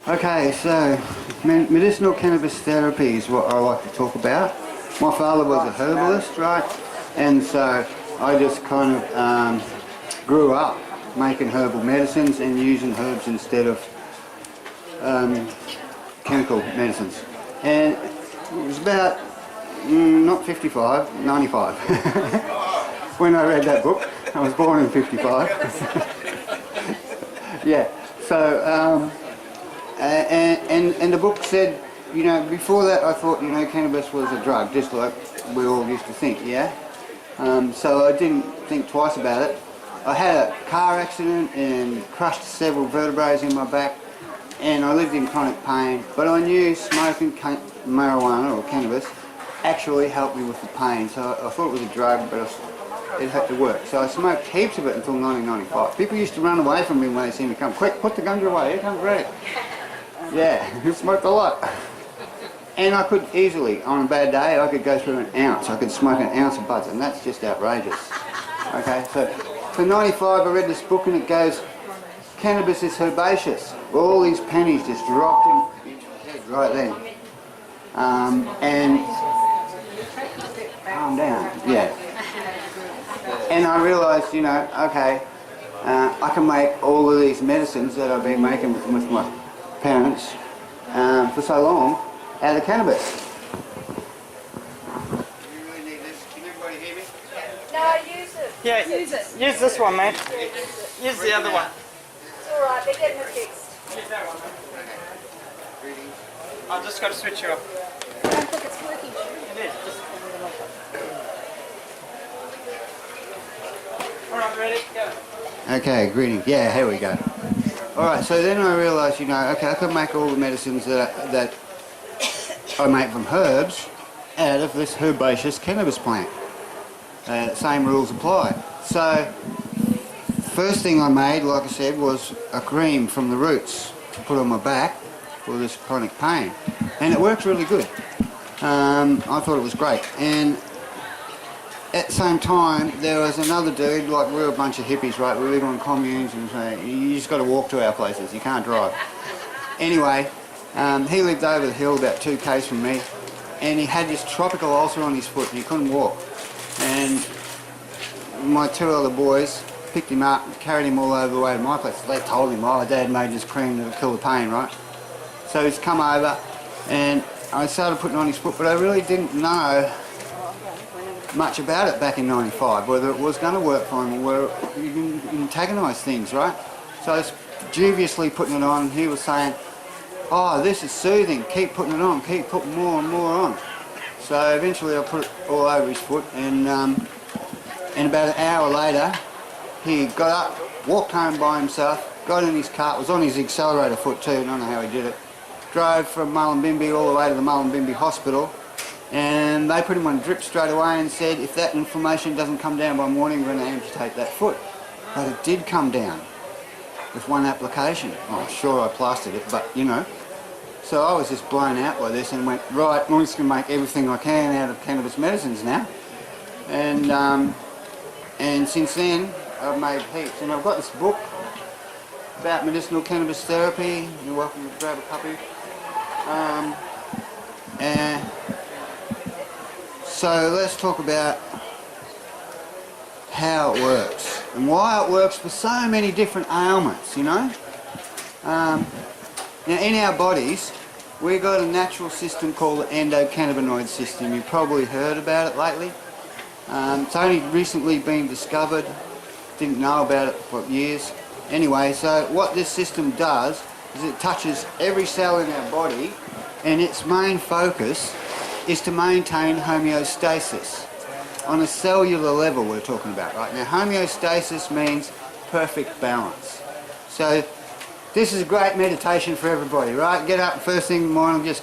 Okay, so medicinal cannabis therapy is what I like to talk about. My father was a herbalist, right? And so I just kind of grew up making herbal medicines and using herbs instead of chemical medicines. And it was about, not 55, 95 when I read that book. I was born in 55. Yeah, so, and the book said, you know, before that I thought, you know, cannabis was a drug, just like we all used to think, yeah? So I didn't think twice about it. I had a car accident and crushed several vertebrae in my back, and I lived in chronic pain, but I knew smoking marijuana or cannabis actually helped me with the pain, so I thought it was a drug, but it had to work. So I smoked heaps of it until 1995. People used to run away from me when they see me come. Quick, put the ganja away, here comes Radic. Yeah, he smoked a lot. And I could easily, on a bad day, I could go through an ounce. I could smoke an ounce of buds, and that's just outrageous. Okay, so for 95 I read this book and it goes, cannabis is herbaceous. All these pennies just dropped into my head right then. And calm down, yeah. And I realised, you know, okay, I can make all of these medicines that I've been making with my parents for so long out of cannabis. You really need this. Can everybody hear me? No, use it. Yeah, use it. Use this one, mate. Use the other one. It's alright, they're getting it fixed. Use that one. Greetings. I've just got to switch you off. I don't think it's working. It is. Just... Alright, ready? Go. Okay, greetings. Yeah, here we go. Alright, so then I realised, you know, okay, I could make all the medicines that I make from herbs out of this herbaceous cannabis plant. Same rules apply. So, first thing I made, like I said, was a cream from the roots to put on my back for this chronic pain. And it works really good. I thought it was great. And at the same time, there was another dude, like we were a bunch of hippies, right? We lived on communes and so you just got to walk to our places, you can't drive. Anyway, he lived over the hill about 2 k's from me, and he had this tropical ulcer on his foot and he couldn't walk. And my 2 other boys picked him up, carried him all over the way to my place. They told him, oh, Dad made this cream to kill the pain, right? So he's come over and I started putting it on his foot, but I really didn't know much about it back in 95, whether it was going to work for him or whether you can antagonise things, right? So I was dubiously putting it on. He was saying, oh, this is soothing, keep putting it on, keep putting more and more on. So eventually I put it all over his foot, and about an hour later he got up, walked home by himself, got in his car, it was on his accelerator foot too, I don't know how he did it, drove from Mullumbimby all the way to the Mullumbimby hospital, and they put him on drip straight away and said, if that inflammation doesn't come down by morning, we're going to amputate that foot. But it did come down with one application. Oh, sure, I plastered it, but you know. So I was just blown out by this and went, right, I'm just going to make everything I can out of cannabis medicines now. And since then, I've made heaps. And I've got this book about medicinal cannabis therapy. You're welcome to grab a copy. So let's talk about how it works and why it works for so many different ailments, you know. Now in our bodies we've got a natural system called the endocannabinoid system. You've probably heard about it lately. It's only recently been discovered, didn't know about it for years. Anyway, so what this system does is it touches every cell in our body, and its main focus is to maintain homeostasis. On a cellular level we're talking about right now. Homeostasis means perfect balance. So this is a great meditation for everybody, right? Get up first thing in the morning, just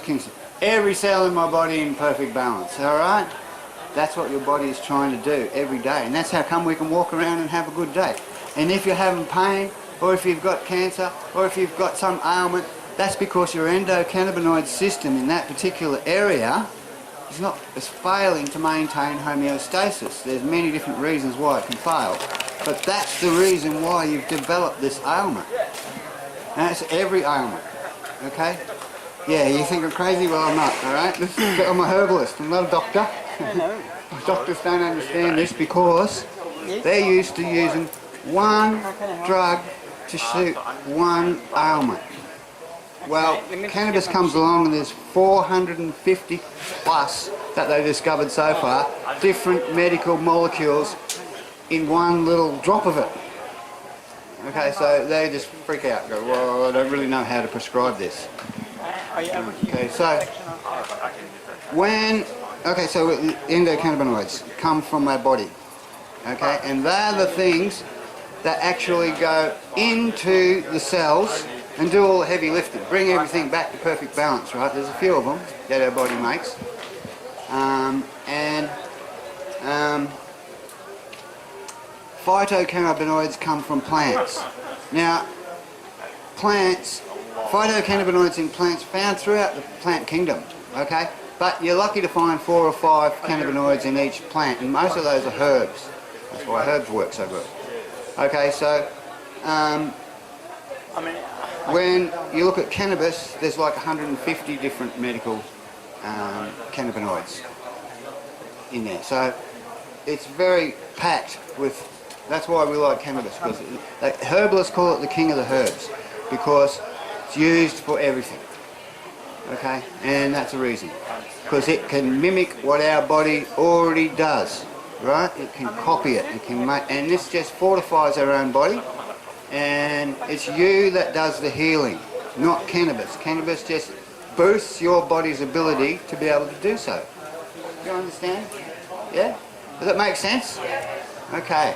every cell in my body in perfect balance, alright? That's what your body is trying to do every day, and that's how come we can walk around and have a good day. And if you're having pain, or if you've got cancer, or if you've got some ailment, that's because your endocannabinoid system in that particular area is failing to maintain homeostasis. There's many different reasons why it can fail, but that's the reason why you've developed this ailment. And that's every ailment. Okay? Yeah, you think I'm crazy? Well, I'm not, alright? I'm a herbalist, I'm not a doctor. I know. Doctors don't understand this because Yes. they're used to using one drug to suit one ailment. Well, let me just cannabis get my comes along and there's 450 plus that they've discovered so far, different medical molecules in one little drop of it. Okay, so they just freak out, go, well, I don't really know how to prescribe this. Are you able to Okay, so so endocannabinoids come from our body, okay, and they're the things that actually go into the cells and do all the heavy lifting, bring everything back to perfect balance, right? There's a few of them that our body makes, phytocannabinoids come from plants. Now, phytocannabinoids in plants found throughout the plant kingdom, okay? But you're lucky to find 4 or 5 cannabinoids in each plant, and most of those are herbs. That's why herbs work so good. Okay, so when you look at cannabis, there's like 150 different medical cannabinoids in there. So it's very packed with. That's why we like cannabis, because herbalists call it the king of the herbs, because it's used for everything. Okay, and that's the reason, because it can mimic what our body already does, right? It can copy it. It can make, and this just fortifies our own body, and it's you that does the healing, not cannabis. Cannabis just boosts your body's ability to be able to do so. Do you understand? Yeah? Does that make sense? Okay.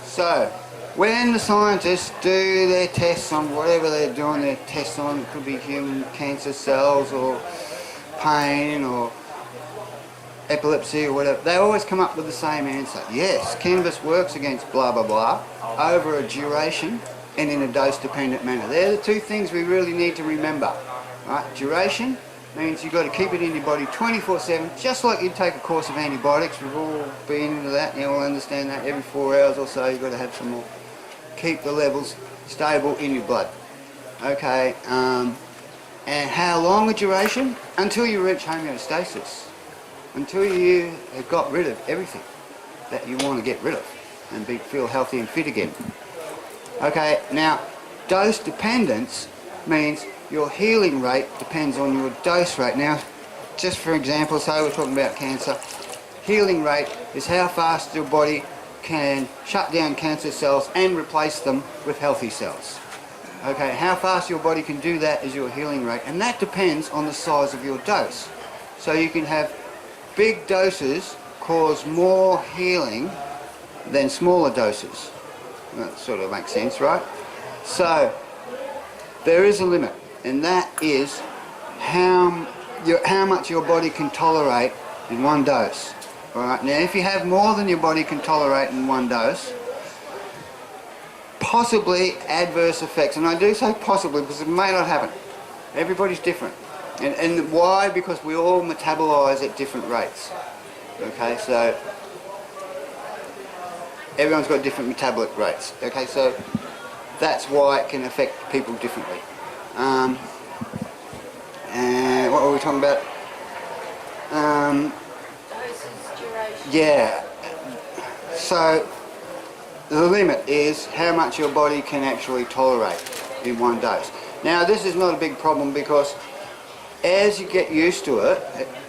So, when the scientists do their tests on whatever they're doing their tests on, it could be human cancer cells or pain or epilepsy or whatever, they always come up with the same answer. Yes, cannabis works against blah blah blah over a duration and in a dose-dependent manner. They're the two things we really need to remember. Right? Duration means you've got to keep it in your body 24/7, just like you'd take a course of antibiotics. We've all been into that, and you all understand that. Every 4 hours or so you've got to have some more. Keep the levels stable in your blood. Okay, and how long a duration? Until you reach homeostasis. Until you have got rid of everything that you want to get rid of and feel healthy and fit again. Okay, now dose dependence means your healing rate depends on your dose rate. Now, just for example, say we're talking about cancer, healing rate is how fast your body can shut down cancer cells and replace them with healthy cells. Okay, how fast your body can do that is your healing rate, and that depends on the size of your dose. So you can have big doses cause more healing than smaller doses. That sort of makes sense, right? So there is a limit, and that is how much your body can tolerate in one dose. All right. Now, if you have more than your body can tolerate in one dose, possibly adverse effects, and I do say possibly because it may not happen. Everybody's different. And why? Because we all metabolize at different rates. Okay, so everyone's got different metabolic rates. Okay, so that's why it can affect people differently. And what were we talking about? Doses, duration. Yeah. So the limit is how much your body can actually tolerate in one dose. Now, this is not a big problem because as you get used to it,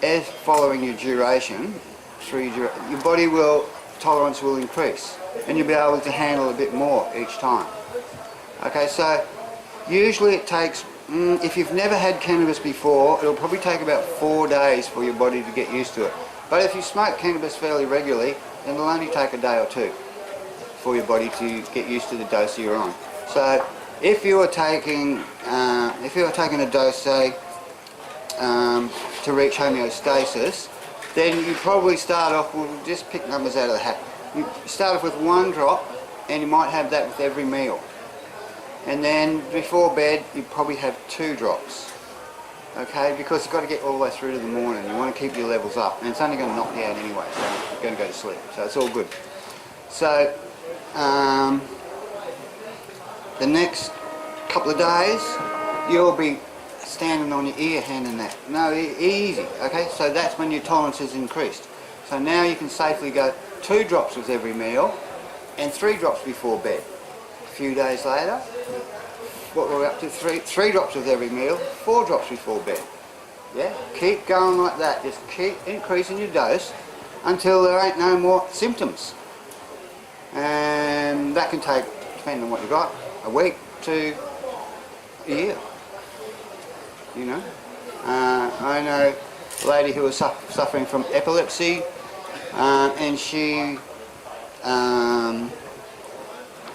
as following your duration, your body tolerance will increase, and you'll be able to handle a bit more each time. Okay, so usually it takes, if you've never had cannabis before, it'll probably take about 4 days for your body to get used to it. But if you smoke cannabis fairly regularly, then it'll only take a day or two for your body to get used to the dose you're on. So if you were taking a dose, say, to reach homeostasis, then you probably start off, we'll just pick numbers out of the hat. You start off with 1 drop, and you might have that with every meal. And then before bed, you probably have 2 drops. Okay, because you've got to get all the way through to the morning. You want to keep your levels up, and it's only going to knock you out anyway, so you're going to go to sleep. So it's all good. So the next couple of days, you'll be standing on your ear handing that. No, easy, okay? So that's when your tolerance is increased. So now you can safely go 2 drops with every meal and 3 drops before bed. A few days later, what we're up to, 3 drops with every meal, 4 drops before bed. Yeah, keep going like that. Just keep increasing your dose until there ain't no more symptoms. And that can take, depending on what you got, a week to a year. You know, I know a lady who was suffering from epilepsy, and she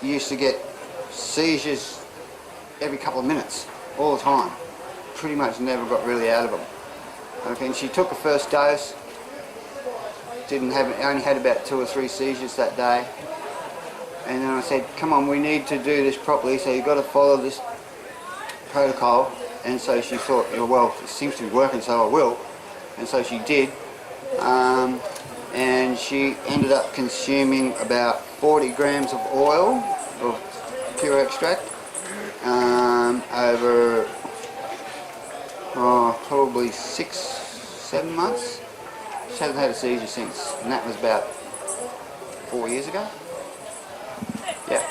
used to get seizures every couple of minutes, all the time. Pretty much never got really out of them. Okay, and she took the first dose, only had about 2 or 3 seizures that day. And then I said, come on, we need to do this properly, so you've got to follow this protocol. And so she thought, well, it seems to be working, so I will. And so she did. And she ended up consuming about 40 grams of oil, of pure extract, over probably 6-7 months. She hasn't had a seizure since, and that was about 4 years ago. Yeah.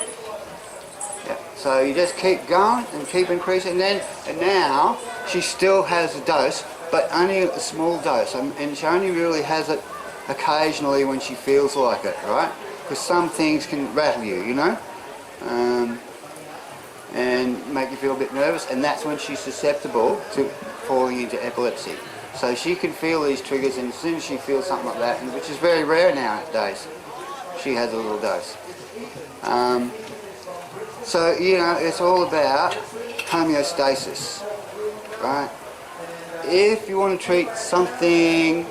Yeah. So you just keep going and keep increasing, and now she still has a dose, but only a small dose, and she only really has it occasionally when she feels like it, right? Because some things can rattle you, you know, and make you feel a bit nervous, and that's when she's susceptible to falling into epilepsy. So she can feel these triggers, and as soon as she feels something like that, and which is very rare nowadays, she has a little dose. So, you know, it's all about homeostasis, right? If you want to treat something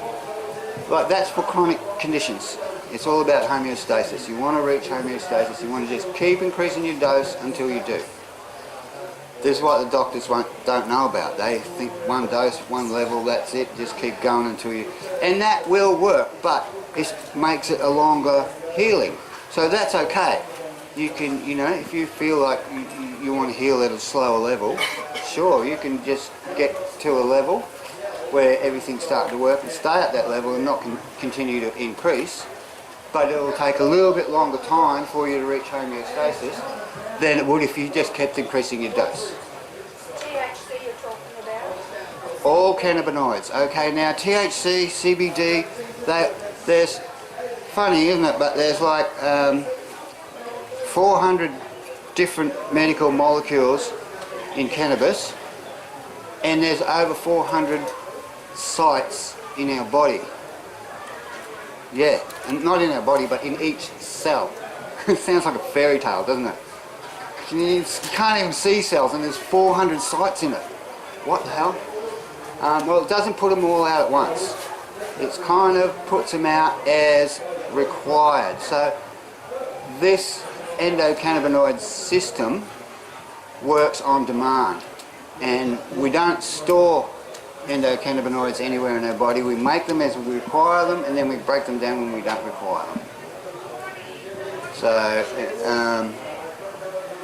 like that's for chronic conditions, it's all about homeostasis. You want to reach homeostasis. You want to just keep increasing your dose until you do. This is what the doctors don't know about. They think 1 dose, 1 level, that's it, just keep going until you... And that will work, but it makes it a longer healing. So that's okay. You can, you know, if you feel like you want to heal at a slower level, sure, you can just get to a level where everything's starting to work and stay at that level and not continue to increase, but it will take a little bit longer time for you to reach homeostasis than it would if you just kept increasing your dose. THC you're talking about? All cannabinoids. Okay, now THC, CBD, there's, funny isn't it, but there's like 400 different medical molecules in cannabis, and there's over 400 sites in our body. Yeah, and not in our body, but in each cell. It sounds like a fairy tale, doesn't it? You can't even see cells, and there's 400 sites in it. What the hell? Well, it doesn't put them all out at once. It's kind of puts them out as required. So this endocannabinoid system works on demand, and we don't store endocannabinoids anywhere in our body. We make them as we require them, and then we break them down when we don't require them. So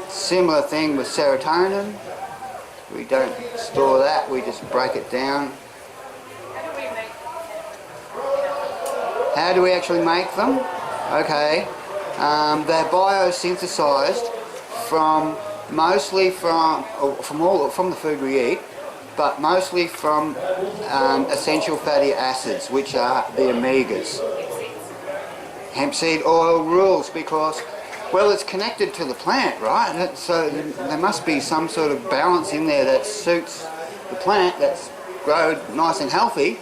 similar thing with serotonin. We don't store that, we just break it down. How do we actually make them? Okay, they're biosynthesized mostly from the food we eat, but mostly from essential fatty acids, which are the omegas. Hemp seed oil rules because, well, it's connected to the plant, right? So there must be some sort of balance in there that suits the plant, that's grown nice and healthy,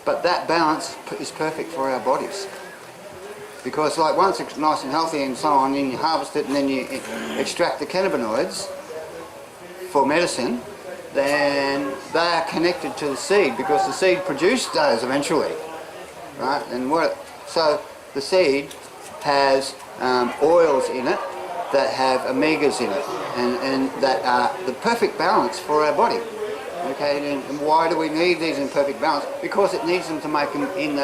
but that balance is perfect for our bodies. Because like once it's nice and healthy and so on, and you harvest it and then you extract the cannabinoids for medicine, then they are connected to the seed because the seed produced those eventually, right? And so the seed has oils in it that have omegas in it, and that are the perfect balance for our body. Okay, and why do we need these in perfect balance? Because it needs them to make them in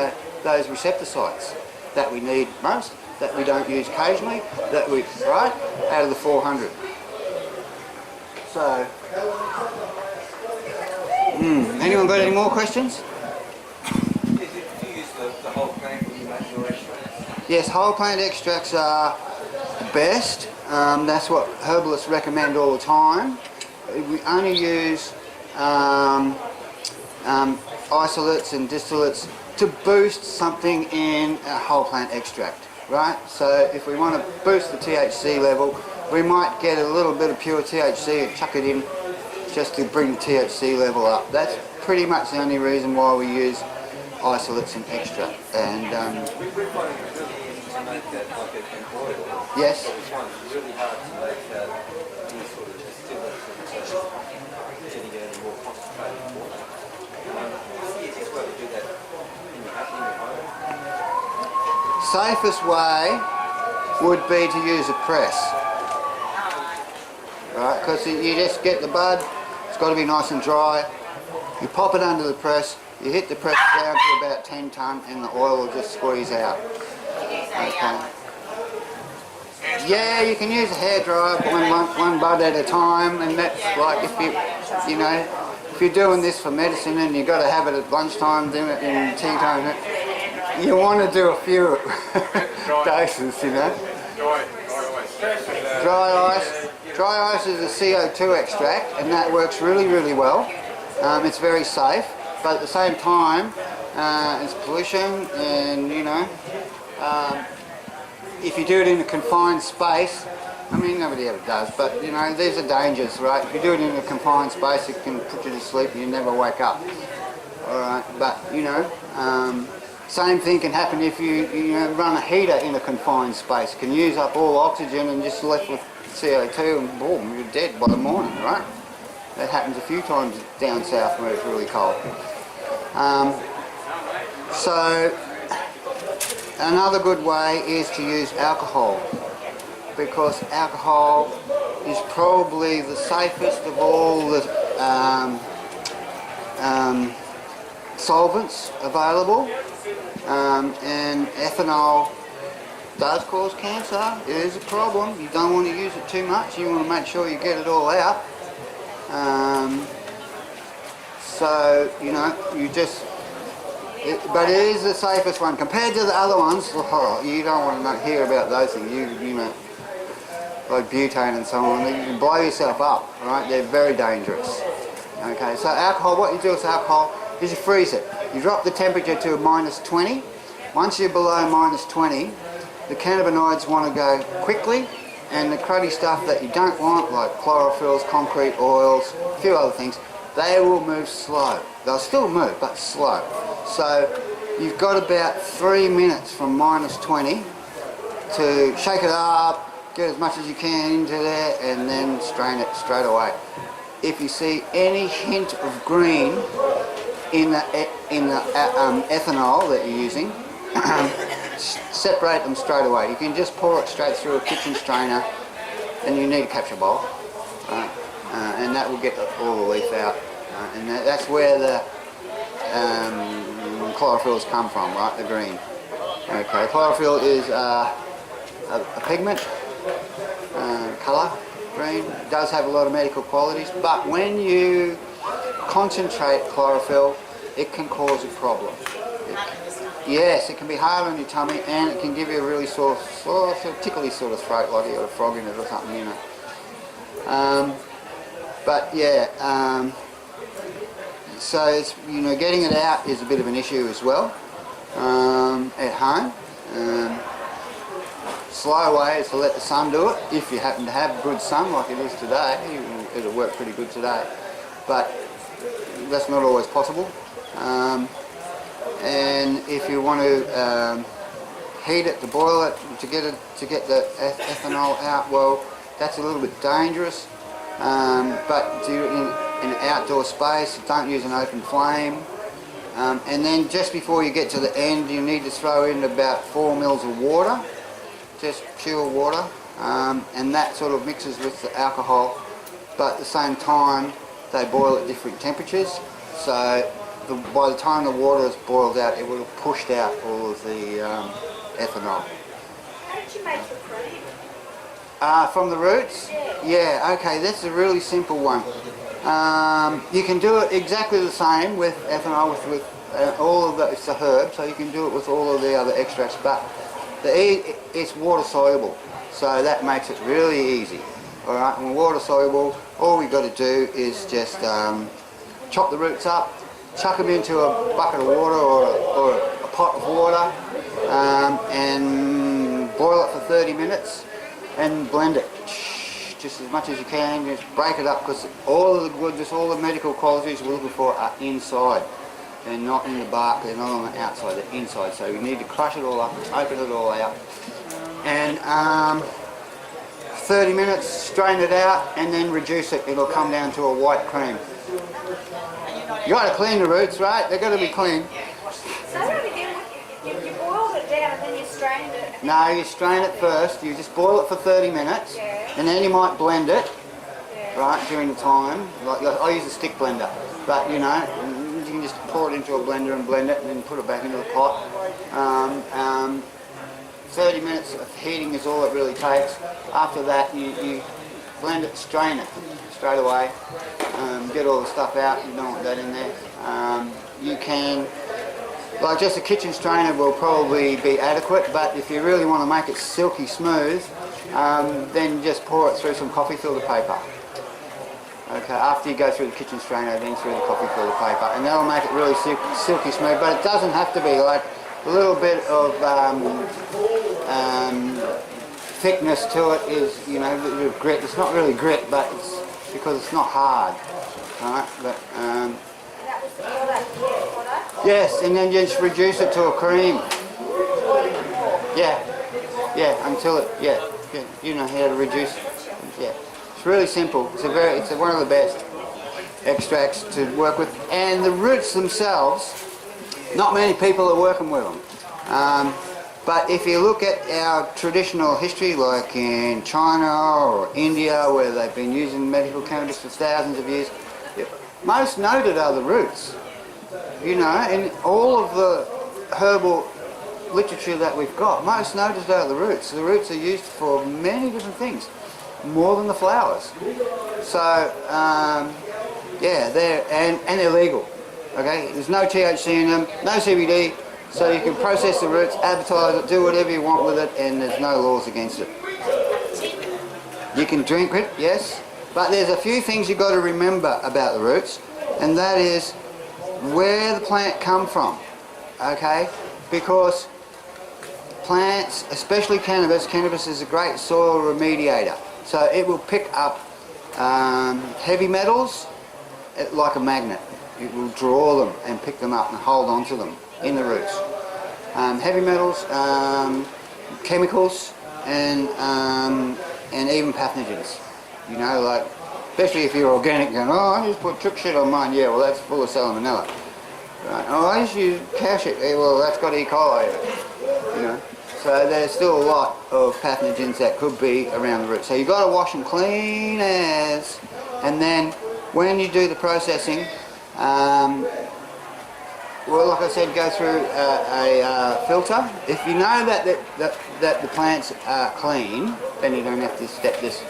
those receptor sites that we need most, that we don't use occasionally, right, out of the 400. So Anyone got any more questions? Do you use the whole plant when you make your extract? Yes, whole plant extracts are the best. That's what herbalists recommend all the time. We only use isolates and distillates to boost something in a whole plant extract, right? So if we want to boost the THC level, we might get a little bit of pure THC and chuck it in just to bring the THC level up. That's pretty much the only reason why we use isolates and extract. And We're finding it really easy to make that like an oil. yes, We find it really hard to make any sort of distillates and getting it in a more concentrated form. What's the easiest way to do that in your home? safest way would be to use a press, right? Because you just get the bud, it's got to be nice and dry. You pop it under the press, you hit the press down to about 10 ton and the oil will just squeeze out. Okay. Yeah, you can use a hairdryer, one bud at a time, and that's like if you're doing this for medicine and you've got to have it at lunchtime, doing it in tea time, you want to do a few doses, you know. Dry ice is a CO2 extract, and that works really, really well. It's very safe, but at the same time, it's pollution, and if you do it in a confined space, I mean, nobody ever does, but these are dangers, right? If you do it in a confined space, it can put you to sleep and you never wake up. All right, but same thing can happen if you run a heater in a confined space. It can use up all oxygen and just left with CO2, and boom, you're dead by the morning, right? That happens a few times down south where it's really cold. So another good way is to use alcohol, because alcohol is probably the safest of all the solvents available, and ethanol does cause cancer. It is a problem. You don't want to use it too much. You want to make sure you get it all out. But it is the safest one compared to the other ones. Oh, you don't want to hear about those things. Like butane and so on. You can blow yourself up, right? They're very dangerous. Okay, so alcohol. What you do with alcohol is you freeze it. You drop the temperature to -20. Once you're below -20, the cannabinoids want to go quickly, and the cruddy stuff that you don't want, like chlorophylls, concrete oils, a few other things, they will move slow. They'll still move, but slow. So you've got about 3 minutes from -20 to shake it up, get as much as you can into there, and then strain it straight away. If you see any hint of green in the ethanol that you're using, separate them straight away. You can just pour it straight through a kitchen strainer, and you need a capture bowl, right? And that will get all the leaf out, and that's where the chlorophylls come from, right? The green. Okay, chlorophyll is a pigment, colour, green. It does have a lot of medical qualities, but when you concentrate chlorophyll, it can cause a problem. Yes, it can be hard on your tummy, and it can give you a really sore tickly sort of throat, like you got a frog in it or something, But yeah, so it's, getting it out is a bit of an issue as well at home. Slow way is to let the sun do it. If you happen to have good sun like it is today, it'll work pretty good today. But that's not always possible. And if you want to heat it, to boil it, to get the ethanol out, well, that's a little bit dangerous. But do it in an outdoor space. Don't use an open flame. And then just before you get to the end, you need to throw in about 4 mils of water, just pure water, and that sort of mixes with the alcohol. But at the same time, they boil at different temperatures. So by the time the water is boiled out, it will have pushed out all of the ethanol. How did you make the cream? From the roots? Yeah, okay, that's a really simple one. You can do it exactly the same with ethanol, with all of the, it's a herb, so you can do it with all of the other extracts, but it's water soluble, so that makes it really easy. Alright, when water soluble, all we've got to do is just chop the roots up, chuck them into a bucket of water or a pot of water, and boil it for 30 minutes and blend it just as much as you can. Just break it up, because all of the goodness, all the medical qualities we're looking for are inside. They're not in the bark, they're not on the outside, they're inside. So you need to crush it all up, open it all out, and 30 minutes, strain it out, and then reduce it. It'll come down to a white cream. You got to clean the roots, right? They've got to be clean. So again, you boiled it down and then you strained it. No, you strain it first. You just boil it for 30 minutes, and then you might blend it, right, during the time. Like I use a stick blender, but you know, you can just pour it into a blender and blend it, and then put it back into the pot. 30 minutes of heating is all it really takes. After that, you blend it, strain it straight away, get all the stuff out. You don't want that in there. You can, like, just a kitchen strainer will probably be adequate, but if you really want to make it silky smooth, then just pour it through some coffee filter paper. Okay, after you go through the kitchen strainer, then through the coffee filter paper, and that'll make it really silky smooth. But it doesn't have to be. Like, a little bit of thickness to it is, you know, a bit of grit. It's not really grit, but it's because it's not hard. Alright, but That was the product. yes, and then you just reduce it to a cream. Yeah, until it, you know how to reduce. Yeah, it's really simple. It's one of the best extracts to work with, and the roots themselves, not many people are working with them. But if you look at our traditional history, like in China or India, where they've been using medical cannabis for thousands of years, most noted are the roots. You know, in all of the herbal literature that we've got, most noted are the roots. The roots are used for many different things, more than the flowers. So, yeah, they're legal. Okay, there's no THC in them, no CBD, so you can process the roots, advertise it, do whatever you want with it, and there's no laws against it. You can drink it, yes, but there's a few things you've got to remember about the roots, and that is where the plant come from, okay? Because plants, especially cannabis is a great soil remediator, so it will pick up heavy metals like a magnet. It will draw them and pick them up and hold on to them in the roots. Heavy metals, chemicals, and even pathogens. You know, like, especially if you're organic, going, oh, I just put chook shit on mine. Yeah, well, that's full of salmonella. Right? Oh, I just use cow shit. Yeah, well, that's got E. coli in it. You know, so there's still a lot of pathogens that could be around the roots. So you've got to wash them clean as, and then when you do the processing, well, like I said, go through a filter. If you know that the plants are clean, then you don't have to step this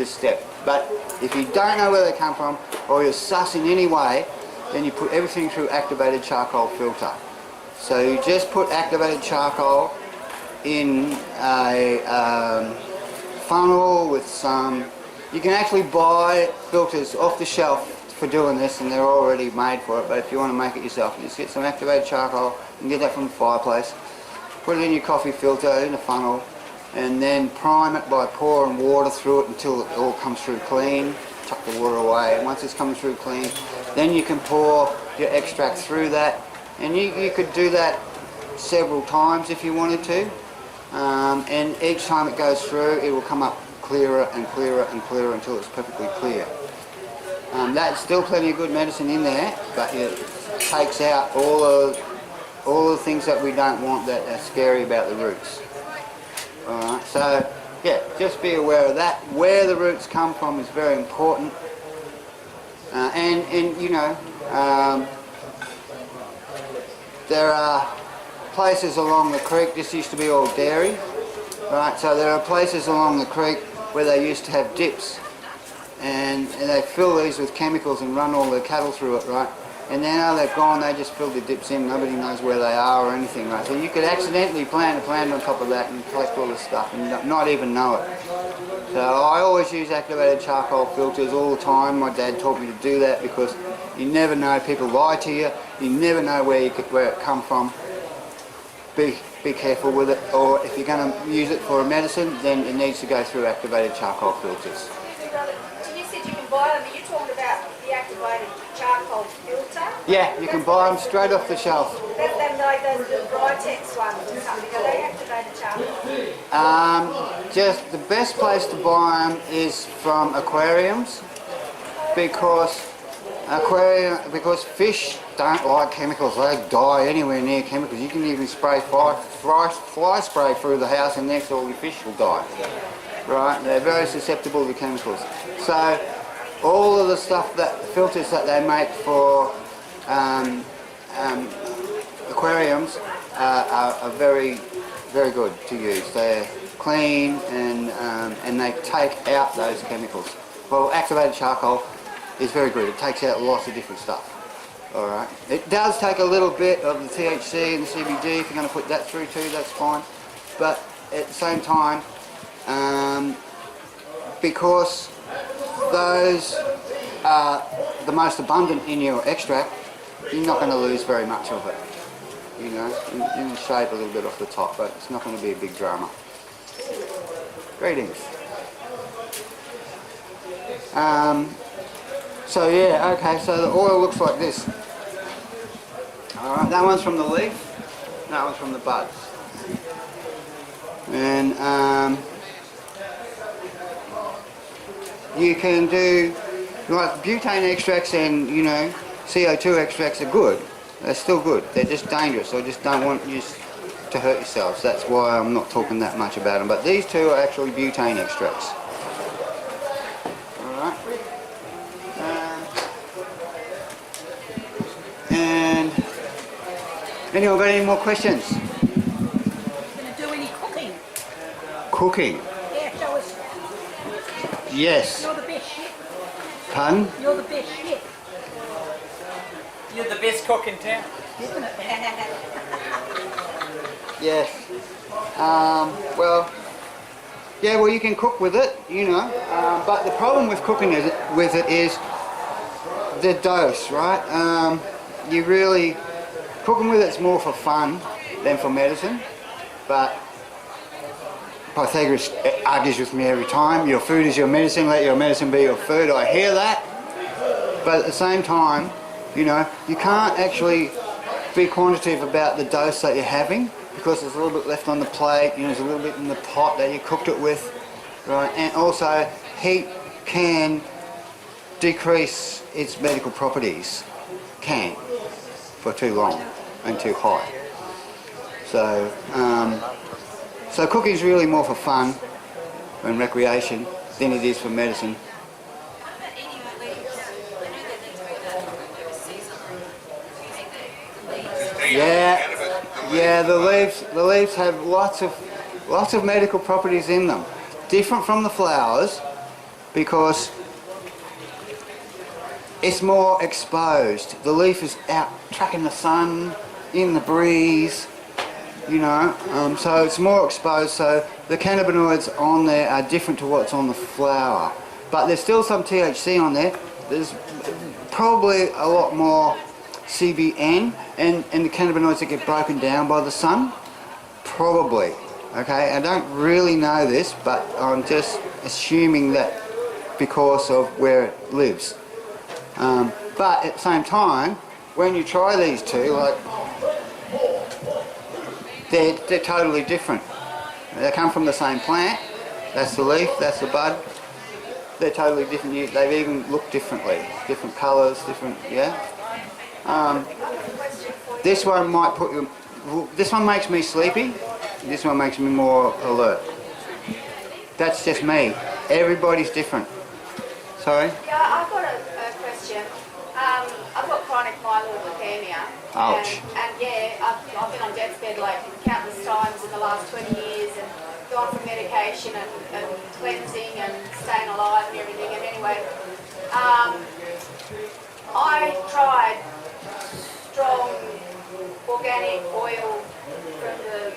step. But if you don't know where they come from, or you're sus in any way, then you put everything through activated charcoal filter. So you just put activated charcoal in a funnel with some. You can actually buy filters off the shelf for doing this, and they're already made for it, but if you want to make it yourself, you just get some activated charcoal, you can get that from the fireplace, put it in your coffee filter in a funnel, and then prime it by pouring water through it until it all comes through clean. Chuck the water away, and once it's coming through clean, then you can pour your extract through that, and you could do that several times if you wanted to, and each time it goes through, it will come up clearer and clearer and clearer until it's perfectly clear. That's still plenty of good medicine in there, but it takes out all the things that we don't want that are scary about the roots. Alright, so yeah, just be aware of that. Where the roots come from is very important. And you know, there are places along the creek, this used to be all dairy, right? So there are places along the creek where they used to have dips. and they fill these with chemicals and run all their cattle through it, right? And then now they're gone, they just fill the dips in, nobody knows where they are or anything, right? So you could accidentally plant a plant on top of that and collect all this stuff and not even know it. So I always use activated charcoal filters all the time. My dad taught me to do that because you never know, people lie to you, you never know where it come from. Be careful with it, or if you're going to use it for a medicine, then it needs to go through activated charcoal filters. So you said you can buy them, but you're talking about the activated charcoal filter? Yeah, you can buy them straight off the shelf. That's them like those little Ritex ones or something. Are they activated charcoal? Just the best place to buy them is from aquariums because fish don't like chemicals. They die anywhere near chemicals. You can even spray fly spray through the house and next all your fish will die. Right? They're very susceptible to chemicals. So all of the filters that they make for aquariums are very, very good to use. They're clean and they take out those chemicals. Well, activated charcoal is very good. It takes out lots of different stuff. All right. It does take a little bit of the THC and the CBD. If you're going to put that through too, that's fine. But at the same time, because those are the most abundant in your extract, you're not going to lose very much of it. You know, you can shave a little bit off the top, but it's not going to be a big drama. Greetings. So yeah, okay, so the oil looks like this. Alright, that one's from the leaf, that one's from the buds. And you can do, like butane extracts and, you know, CO2 extracts are good. They're still good, they're just dangerous. I just don't want you to hurt yourselves. That's why I'm not talking that much about them. But these two are actually butane extracts. Alright. And anyone got any more questions? Gonna do any cooking? Cooking? Yeah, show us. Yes. You're the best shit. Pardon? You're the best shit. You're the best cook in town. Isn't it? Yes. Well, yeah, well you can cook with it, you know, but the problem with cooking with it is the dose, right? You really, cooking with it's more for fun than for medicine, but Pythagoras argues with me every time, your food is your medicine, let your medicine be your food. I hear that, but at the same time, you know, you can't actually be quantitative about the dose that you're having because there's a little bit left on the plate, you know, there's a little bit in the pot that you cooked it with, right? And also, heat can decrease its medical properties, for too long and too high. So, so cooking is really more for fun and recreation than it is for medicine. Yeah, the leaves have lots of medical properties in them, different from the flowers, because it's more exposed. The leaf is out tracking the sun, in the breeze, you know, so it's more exposed, so the cannabinoids on there are different to what's on the flower. But there's still some THC on there. There's probably a lot more CBN and the cannabinoids that get broken down by the sun. Probably. Okay, I don't really know this, but I'm just assuming that because of where it lives. But at the same time, when you try these two, like, they're totally different. They come from the same plant. That's the leaf, that's the bud. They're totally different. They even look differently. Different colours, different, yeah? This one might put you... This one makes me sleepy. This one makes me more alert. That's just me. Everybody's different. Sorry? Yeah, I've got a question. I've got chronic myeloid leukemia. Ouch. And yeah, I've been on death's bed like countless times in the last 20 years. And gone for medication and cleansing and staying alive and everything. And anyway, I tried strong organic oil from the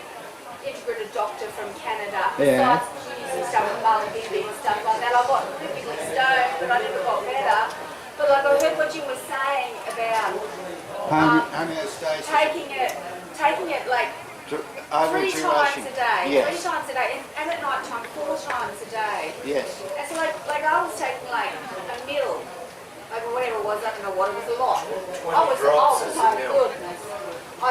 integrated doctor from Canada. Yeah. Besides using stuff with MardiGrass and stuff like that, I got perfectly stoned, but I never got better. But like I heard what you were saying about homeostasis. taking it like Over 3 times a day. Yes. 3 times a day, and at night time 4 times a day. Yes. And so like I was taking like a meal, like whatever it was, I don't know what, it was a lot. I was my goodness.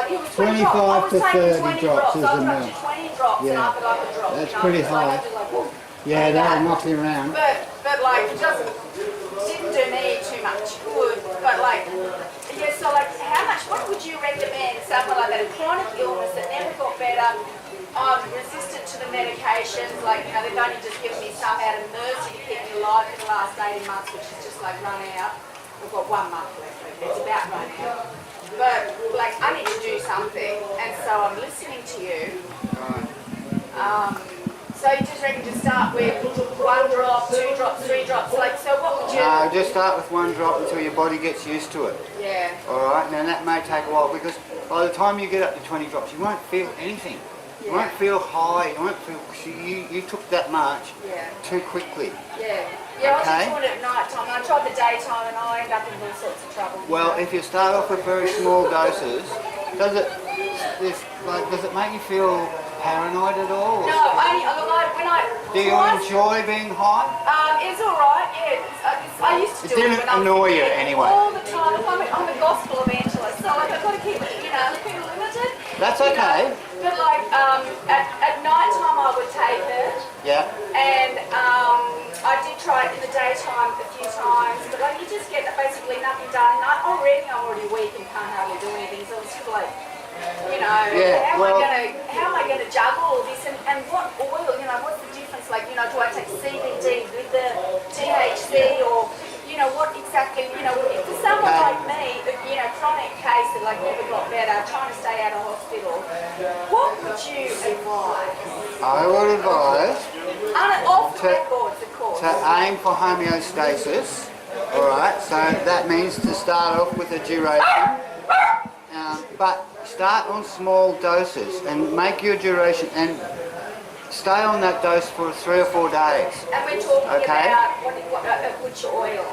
It was 20 drops. I was 25 to taking 30 20 drops is I the was up meal. to 20 drops Yeah. and I could like a drop. That's you know, pretty it's like high. I did like, whoop, Yeah, like that'll that. knock you around. But like it didn't do me too much good. But like, yeah, so like what would you recommend someone like that, a chronic illness that never got better, resistant to the medications, like, you know, they've only just given me some out of mercy to keep me alive for the last 18 months, which is just like run out. We've got 1 month left, it's about run out. But like, I need to do something, and so I'm listening to you. So you just reckon to start with 1 drop, 2 drops, 3 drops, like, so what would you... No, just start with 1 drop until your body gets used to it. Yeah. Alright, now that may take a while because by the time you get up to 20 drops, you won't feel anything. You won't feel high, you won't feel... You took that much too quickly. Yeah. Yeah, Okay. I was just doing it at night time. I tried the daytime and I end up in all sorts of trouble. Well, if you start off with very small doses, does it make you feel paranoid at all? No, only when I... Do you enjoy being high? It's alright, yeah. I used to It do it didn't when I was annoy you a kid, anyway. all the time. I'm a gospel evangelist, so like I've got to keep it, you know, limited. That's you okay. know. But like at night time I would take it. Yeah. And I did try it in the daytime a few times, but like you just get basically nothing done. And I'm already weak and can't hardly do anything, so it's sort of like, you know, how am I gonna juggle all this and what oil, you know, what's the difference? Like, you know, do I take CBD with the THC or, you know, what exactly, you know, for someone like me, you know, chronic case that like never got better, trying to stay out of hospital, what would you advise? I would advise Off the records, of course. to aim for homeostasis. Alright, so that means to start off with a duration. But start on small doses and make your duration and stay on that dose for 3 or 4 days. And we're talking about which oil?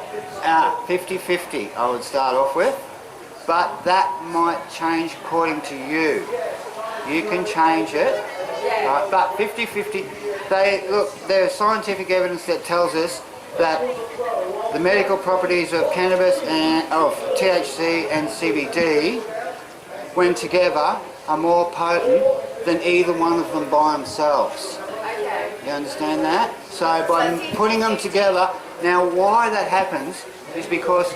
50-50 I would start off with, but that might change according to you. You can change it, right? But 50-50, there's scientific evidence that tells us that the medical properties of cannabis and of THC and CBD, when together, are more potent than either one of them by themselves. Okay. You understand that? So by putting them together, now why that happens is because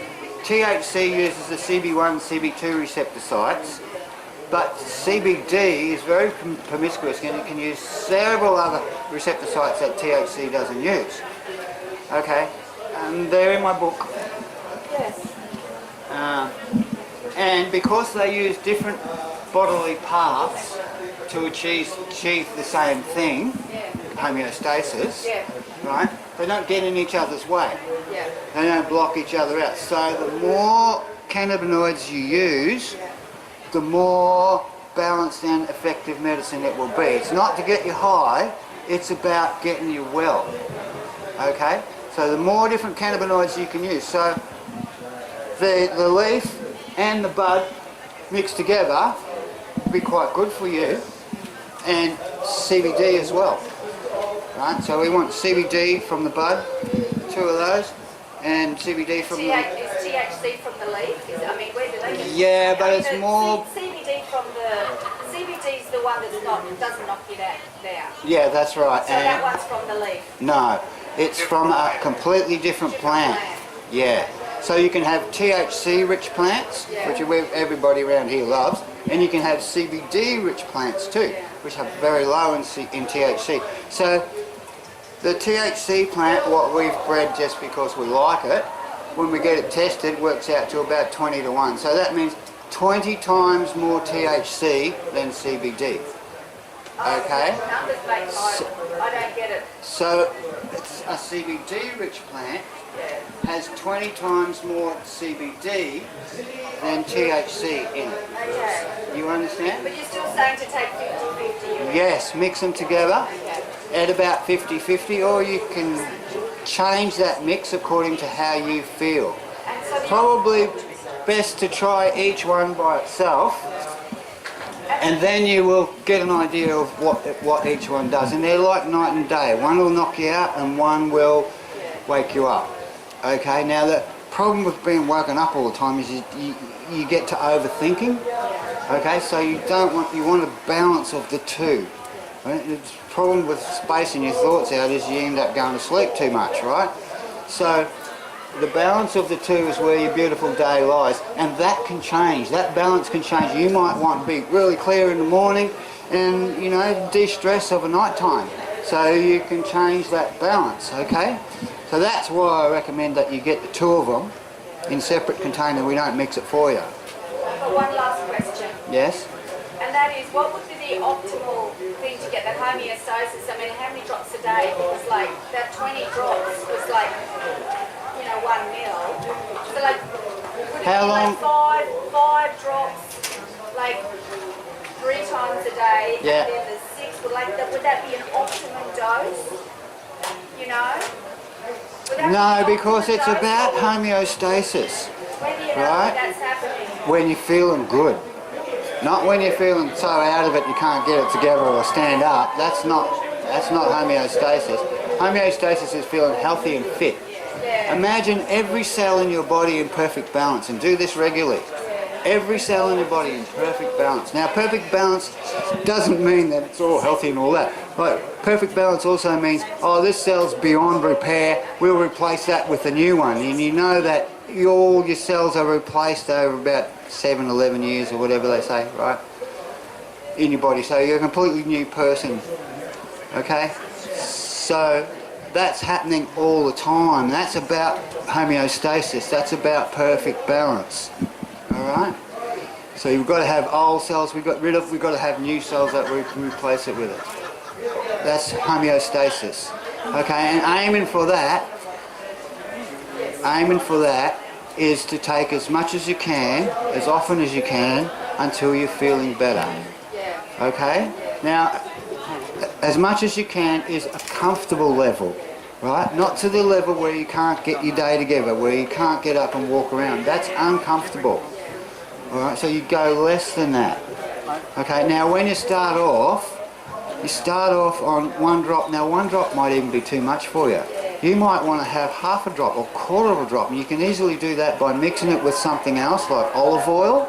THC uses the CB1 and CB2 receptor sites, but CBD is very promiscuous and it can use several other receptor sites that THC doesn't use. Okay, and they're in my book. Yes. And because they use different bodily parts to achieve the same thing, homeostasis, right? They don't get in each other's way. They don't block each other out. So the more cannabinoids you use, the more balanced and effective medicine it will be. It's not to get you high, it's about getting you well. Okay? So the more different cannabinoids you can use. So the leaf and the bud mixed together will be quite good for you, and CBD as well. Right? So we want CBD from the bud, 2 of those, and CBD from the... Is THC from the leaf? Where do they get it? Yeah, but it's more... CBD from the... CBD is the one that doesn't knock you down. Yeah, that's right. So that one's from the leaf? No, it's from a completely different plant. Yeah. So you can have THC-rich plants, which everybody around here loves, and you can have CBD-rich plants too, which are very low in THC. So the THC plant, what we've bred just because we like it, when we get it tested, works out to about 20 to 1. So that means 20 times more THC than CBD. Okay? Numbers make I don't get it. So it's a CBD-rich plant has 20 times more CBD than THC in it. Okay. You understand? But you're still saying to take 50-50. Yes, mix them together at about 50-50, or you can change that mix according to how you feel. And so Probably best to try each one by itself, and then you will get an idea of what each one does. And they're like night and day. One will knock you out and one will wake you up. Okay, now the problem with being woken up all the time is you get to overthinking. Okay, so you want a balance of the two. Right? The problem with spacing your thoughts out is you end up going to sleep too much, right? So the balance of the two is where your beautiful day lies, and that can change. That balance can change. You might want to be really clear in the morning and, you know, de-stress of a night time. So you can change that balance, okay? So that's why I recommend that you get the two of them in separate containers. We don't mix it for you. But one last question. Yes? And that is, what would be the optimal thing to get that homeostasis? I mean, how many drops a day? Because like that 20 drops was like, you know, 1 mil. So like, would it How be long? like five drops, like 3 times a day, Yeah. and then the 6? Would that be an optimum dose? You know? Would that No, be an because optimum it's dose? about homeostasis. When do you know right? that's happening? When you're feeling good. Not when you're feeling so out of it you can't get it together or stand up. That's not homeostasis. Homeostasis is feeling healthy and fit. Yeah. Imagine every cell in your body in perfect balance, and do this regularly. Every cell in your body in perfect balance. Now, perfect balance doesn't mean that it's all healthy and all that. Like, perfect balance also means, oh, this cell's beyond repair, we'll replace that with a new one. And you know that all your cells are replaced over about 7, 11 years or whatever they say, right? In your body. So you're a completely new person. Okay? So that's happening all the time. That's about homeostasis. That's about perfect balance. Alright? So you've got to have old cells we've got to have new cells that we can replace it with it. That's homeostasis. Okay, and aiming for that is to take as much as you can, as often as you can, until you're feeling better. Okay? Now, as much as you can is a comfortable level, right? Not to the level where you can't get your day together, where you can't get up and walk around. That's uncomfortable. Alright, so you go less than that. Okay, now when you start off on 1 drop. Now 1 drop might even be too much for you. You might want to have half a drop or quarter of a drop, and you can easily do that by mixing it with something else like olive oil,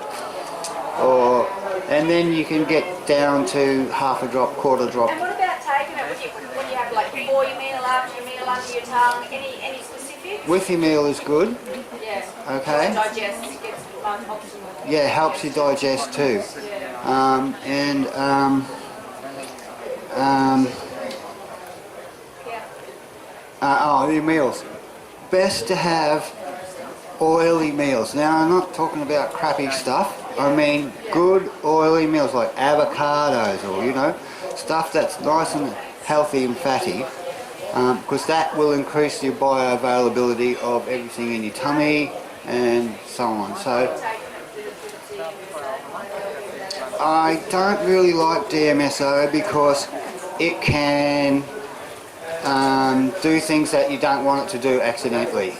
and then you can get down to half a drop, quarter drop. And what about taking it with you? When you have like before your meal, after your meal, under your tongue? Any specifics? With your meal is good. Yeah. Okay. Digest gets optimal. Yeah, helps you digest too. Your meals. Best to have oily meals. Now, I'm not talking about crappy stuff. I mean good oily meals like avocados, or, you know, stuff that's nice and healthy and fatty, because that will increase your bioavailability of everything in your tummy and so on. So I don't really like DMSO because it can do things that you don't want it to do accidentally.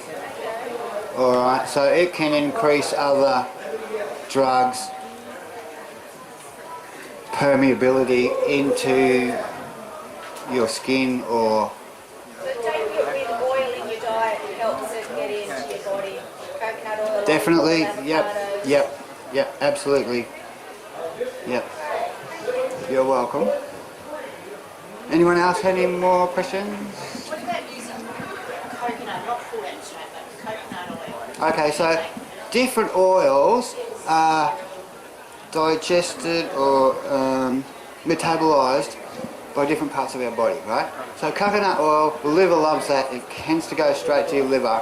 Alright, so it can increase other drugs' permeability into your skin, or... So taking it with oil in your diet helps it get into your body. Coconut oil. Definitely, avocados. yep, absolutely. Yep. You're welcome. Anyone else had any more questions? What about using coconut, not full extract, but coconut oil? Okay, so different oils are digested or metabolized by different parts of our body, right? So coconut oil, the liver loves that, it tends to go straight to your liver,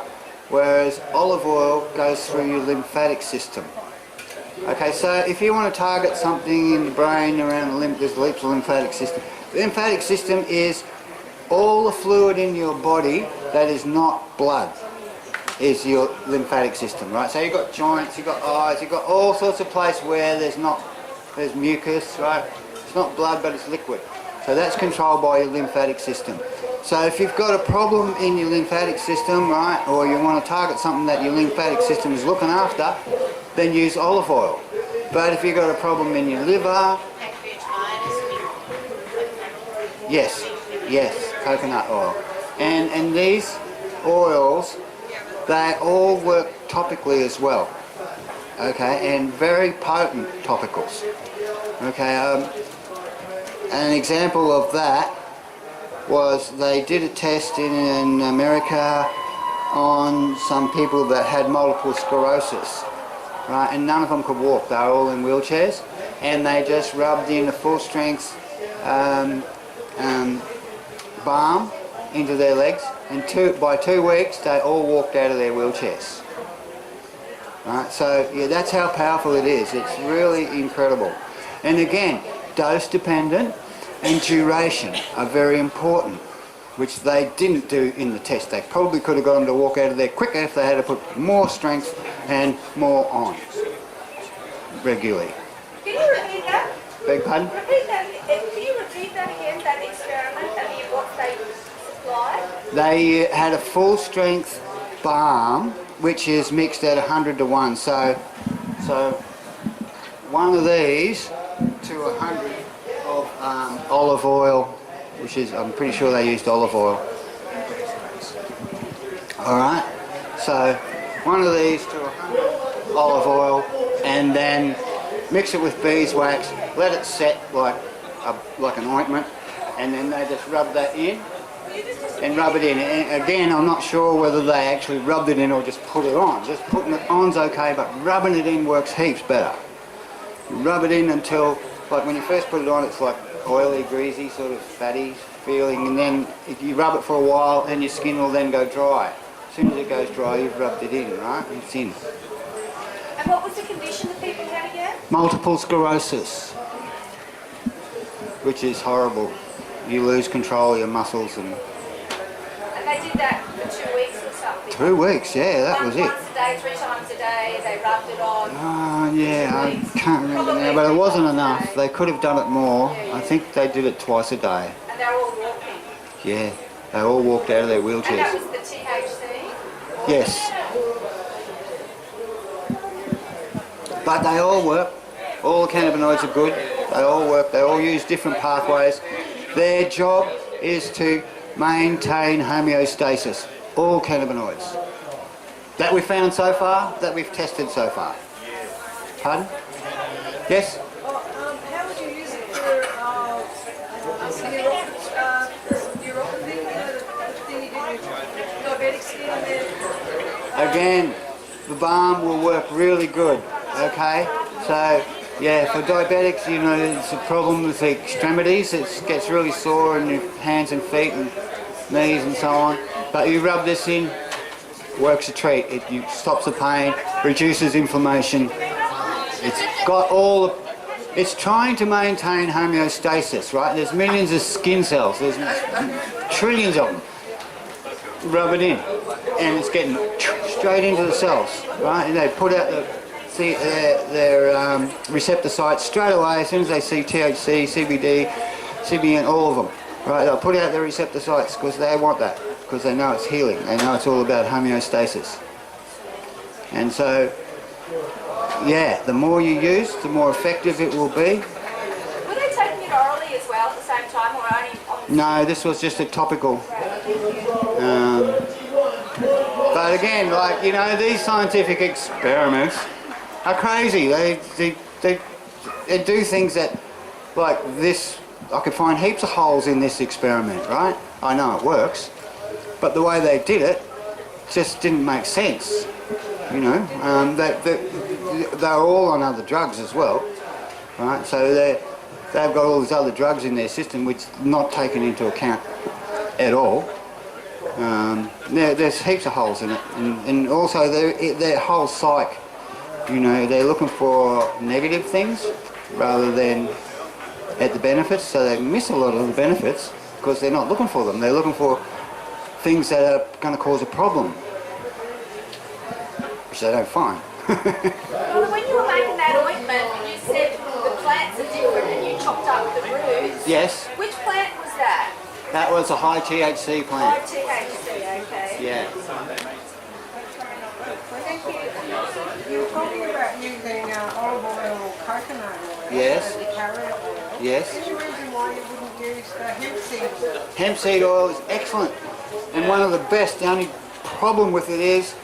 whereas olive oil goes through your lymphatic system. Okay, so if you want to target something in the brain around the there's the lymphatic system. The lymphatic system is all the fluid in your body that is not blood is your lymphatic system, right? So you've got joints, you've got eyes, you've got all sorts of places where there's mucus, right? It's not blood, but it's liquid. So that's controlled by your lymphatic system. So if you've got a problem in your lymphatic system, right, or you want to target something that your lymphatic system is looking after, then use olive oil. But if you've got a problem in your liver, yes, coconut oil. And these oils, they all work topically as well, okay, and very potent topicals. Okay, an example of that was they did a test in America on some people that had multiple sclerosis, right, and none of them could walk. They were all in wheelchairs, and they just rubbed in a full-strength balm into their legs, and by 2 weeks they all walked out of their wheelchairs. Right, so yeah, that's how powerful it is. It's really incredible. And again, dose dependent and duration are very important, which they didn't do in the test. They probably could have got them to walk out of there quicker if they had to put more strength and more on regularly. Can you repeat that? Beg pardon? Repeat that. Can you repeat that again, that experiment, and what they supplied? They had a full strength balm which is mixed at 100 to 1. So one of these to 100 of olive oil, which is, I'm pretty sure they used olive oil. Alright, so one of these to 100 olive oil, and then mix it with beeswax, let it set like an ointment, and then they just rub that in and rub it in. And again, I'm not sure whether they actually rubbed it in or just put it on. Just putting it on's okay, but rubbing it in works heaps better. You rub it in until, like when you first put it on, it's like oily, greasy, sort of fatty feeling, and then if you rub it for a while, and your skin will then go dry. As soon as it goes dry, you've rubbed it in, right? It's in. And what was the condition that people had again? Multiple sclerosis, which is horrible. You lose control of your muscles and... And they did that for 2 weeks or something? 2 weeks, yeah, that was it. Once a day, 3 times a day, they rubbed it on. Oh, yeah, I can't remember now, but it wasn't enough. They could have done it more. I think they did it twice a day. And they were all walking? Yeah, they all walked out of their And that wheelchairs. was the THC? Yes. But they all work. All the cannabinoids are good. They all work. They all use different pathways. Their job is to maintain homeostasis. All cannabinoids. That we've found so far, that we've tested so far. Pardon? Yes? How would you use it for neuropathy, the thing you do with diabetic skin there? Again, the balm will work really good, okay? So, yeah, for diabetics, you know, it's a problem with the extremities. It gets really sore in your hands and feet and knees and so on. But you rub this in, works a treat. It stops the pain, reduces inflammation. It's got all the... It's trying to maintain homeostasis, right? There's millions of skin cells. There's trillions of them. Rub it in, and it's getting straight into the cells, right? And they put out their receptor sites straight away as soon as they see THC, CBD, CBN, all of them, right? They'll put out their receptor sites because they want that, because they know it's healing. They know it's all about homeostasis. And so, yeah, the more you use, the more effective it will be. Were they taking it orally as well at the same time, or only on the... No, this was just a topical. But again, like, you know, these scientific experiments are crazy. They do things that, like this, I could find heaps of holes in this experiment, right? I know it works, but the way they did it just didn't make sense, you know. They're all on other drugs as well, right? So they've got all these other drugs in their system which are not taken into account at all. There's heaps of holes in it, and also their whole psych You know, they're looking for negative things rather than at the benefits, so they miss a lot of the benefits because they're not looking for them. They're looking for things that are going to cause a problem, which they don't find. Well, when you were making that ointment, you said the plants are different and you chopped up the roots. Yes, Which plant was that? that was a high THC Oh, plant. THC, okay. Yeah. You were talking about using olive oil or coconut oil. Yes. The carrot oil. Yes. Is there a reason why you wouldn't use the hemp seed oil? Hemp seed oil is excellent and one of the best. The only problem with it is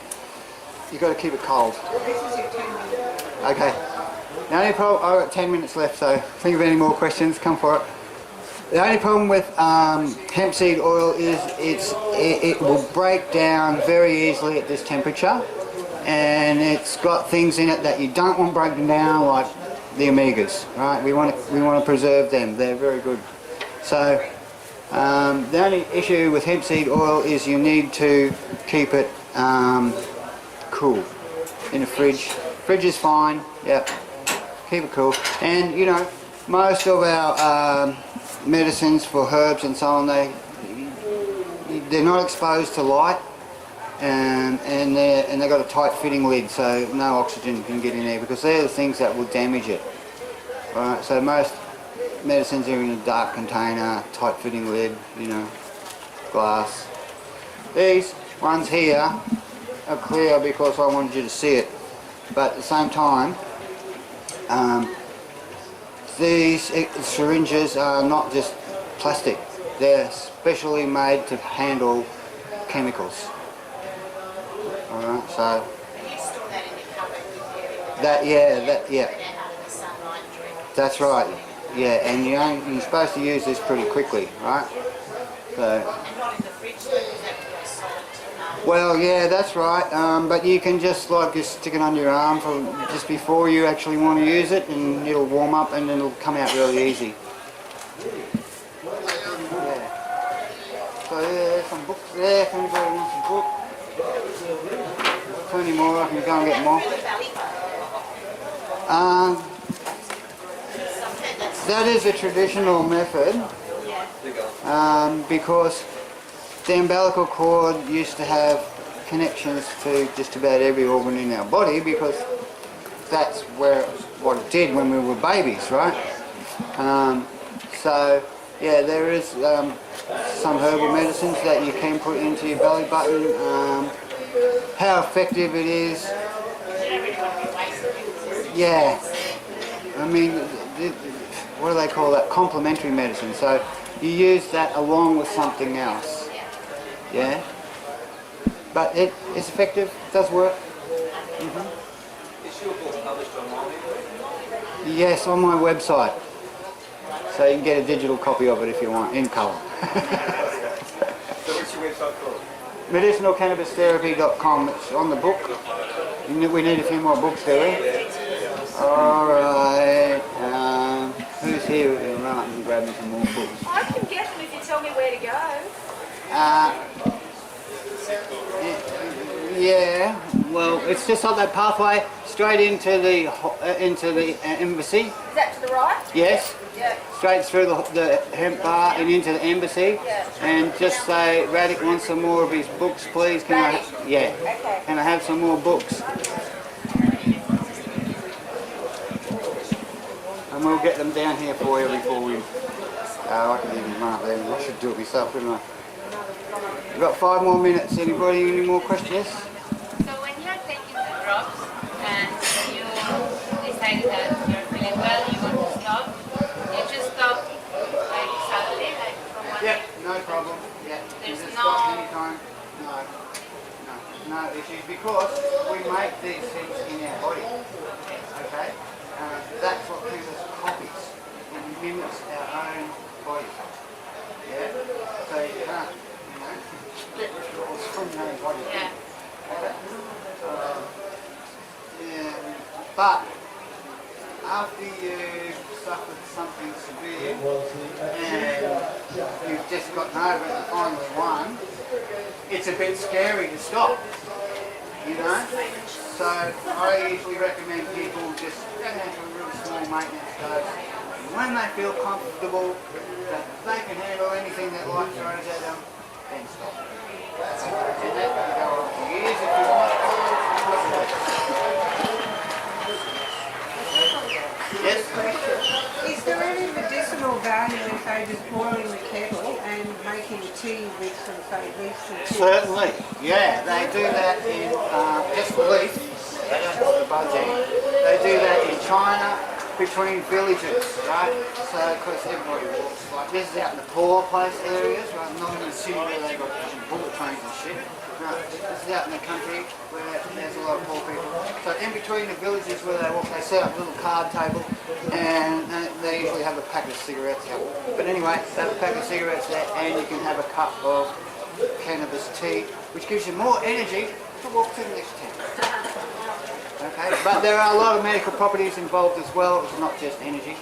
you've got to keep it cold. This is your 10 minutes. Okay. The only problem, I've got 10 minutes left, so think of any more questions, come for it. The only problem with hemp seed oil is it will break down very easily at this temperature, and it's got things in it that you don't want breaking down, like the omegas, right? We want to preserve them. They're very good. So the only issue with hemp seed oil is you need to keep it cool in the fridge. Fridge is fine. Yep. Keep it cool. And you know, most of our medicines for herbs and so on, they're not exposed to light, and they've got a tight fitting lid, so no oxygen can get in there, because they're the things that will damage it. Right, so most medicines are in a dark container, tight fitting lid, you know, glass. These ones here are clear because I wanted you to see it, but at the same time, these syringes are not just plastic, they're specially made to handle chemicals. Alright, so You store that in your cupboard with you. yeah, The sunlight direct. that's right. Yeah, and you're supposed to use this pretty quickly, right? So, And not in the fridge though, because that would go solid. well, yeah, that's right. But you can just stick it under your arm for just before you actually want to use it, and it'll warm up and then it'll come out really easy. Yeah. So yeah, there's some books there. If anybody wants a book, plenty more. I can go and get more. That is a traditional method, because the umbilical cord used to have connections to just about every organ in our body, because that's what it did when we were babies, right? So yeah, there is some herbal medicines that you can put into your belly button. How effective it is, yeah. I mean, what do they call that? Complementary medicine. So you use that along with something else. Yeah. But it's effective. It does work. Is your book published online? Yes, on my website. So you can get a digital copy of it if you want, in colour. So what's your website called? MedicinalCannabisTherapy.com. It's on the book. We need a few more books, do we? Alright. Who's here who can run up and grab me some more books? I can get them if you tell me where to go. Yeah. Well, it's just on that pathway straight into the embassy. Is that to the right? Yes. Yeah. Straight through the hemp bar and into the embassy. Yeah. And just say, Radic wants some more of his books, please. Can I? Radic? Yeah. Okay. Can I have some more books? And we'll get them down here for you before we... I can even run up there. I should do it myself, shouldn't I? We've got 5 more minutes. Anybody, any more questions? So when you're taking the drops and you decide that you're feeling well, you want to stop, you just stop like suddenly, like from one Yeah, day. no problem. Yeah, you There's just no- stop anytime. No issues, because we make these things in our body. Okay? That's what gives us copies. It mimics our own body. Yeah? So you can't, get withdrawals from your own body. Yeah. Okay? Yeah. But after you've suffered something severe and you've just gotten over it and finally won, it's a bit scary to stop, you know? So I usually recommend people just go down to a really small maintenance dose. When they feel comfortable that they can handle anything that life throws at them, then stop. And that can go on for years if you want. Yes? Is there any medicinal value in, say, just boiling the kettle and making tea with some, say, leaves and chips? Certainly, yeah. They do that in, just the leaf, they don't put the buds in. They do that in China between villages, right? So, because everybody walks, like this is out in the poor place areas, right? Not in the city where they got bullet trains and shit. No, this is out in the country where there's a lot of poor people. So in between the villages where they walk, they set up a little card table and they usually have a pack of cigarettes out. But anyway, they have a pack of cigarettes there and you can have a cup of cannabis tea, which gives you more energy to walk to the next town. Okay, but there are a lot of medical properties involved as well. It's not just energy.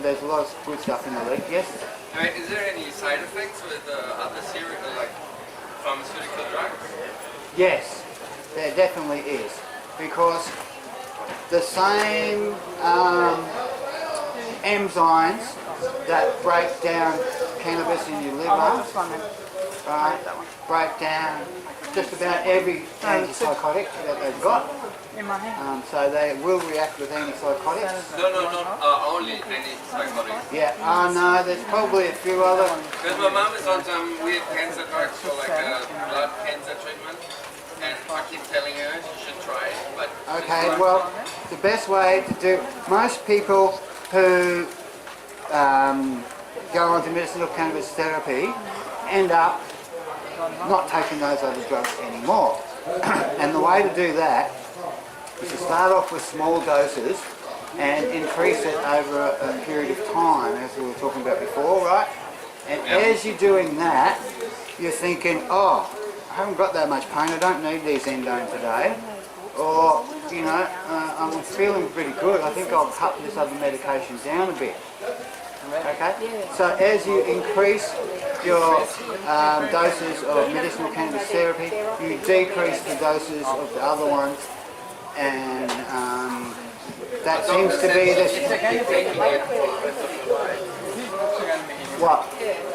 There's a lot of good stuff in the leaf. Yes? I mean, is there any side effects with other like pharmaceutical drugs? Yes, there definitely is. Because the same enzymes that break down cannabis in your liver, right, break down just about every antipsychotic that they've got. In my hand. So they will react with antipsychotics. No, not only antipsychotics. Yeah, no, there's probably a few other. Because my mom is on some weird cancer drugs for like a blood cancer treatment, and I keep telling her she should try it, but Okay, well, the best way to do, most people who go on to medicinal cannabis therapy end up not taking those other drugs anymore. And the way to do that is to start off with small doses and increase it over a period of time, as we were talking about before, right? And as you're doing that, you're thinking, oh, I haven't got that much pain, I don't need these endone today. Or, you know, I'm feeling pretty good, I think I'll cut this other medication down a bit. Okay? So as you increase your doses of medicinal cannabis therapy, you decrease the doses of the other ones, and that seems to be the... What?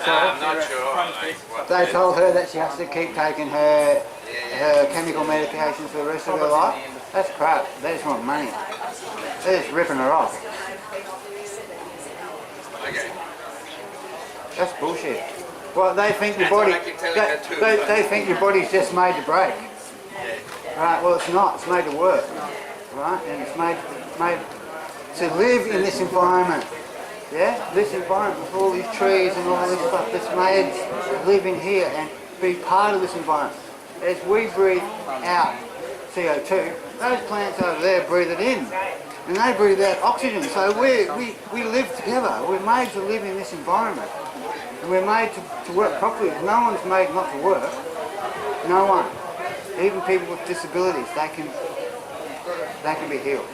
I'm not sure. Like, what They told her that she has to keep taking her chemical medications for the rest of her life? That's crap. They just want money. They're just ripping her off. Okay. That's bullshit. Well, they think your body, they think your body's just made to break. Right, well it's not, it's made to work. Right, and it's made to live in this environment. Yeah, this environment with all these trees and all this stuff that's made to live in here and be part of this environment. As we breathe out CO2, those plants over there breathe it in. And they breathe out oxygen, so we live together. We're made to live in this environment. And we're made to work properly. No one's made not to work. No one. Even people with disabilities, they can be healed.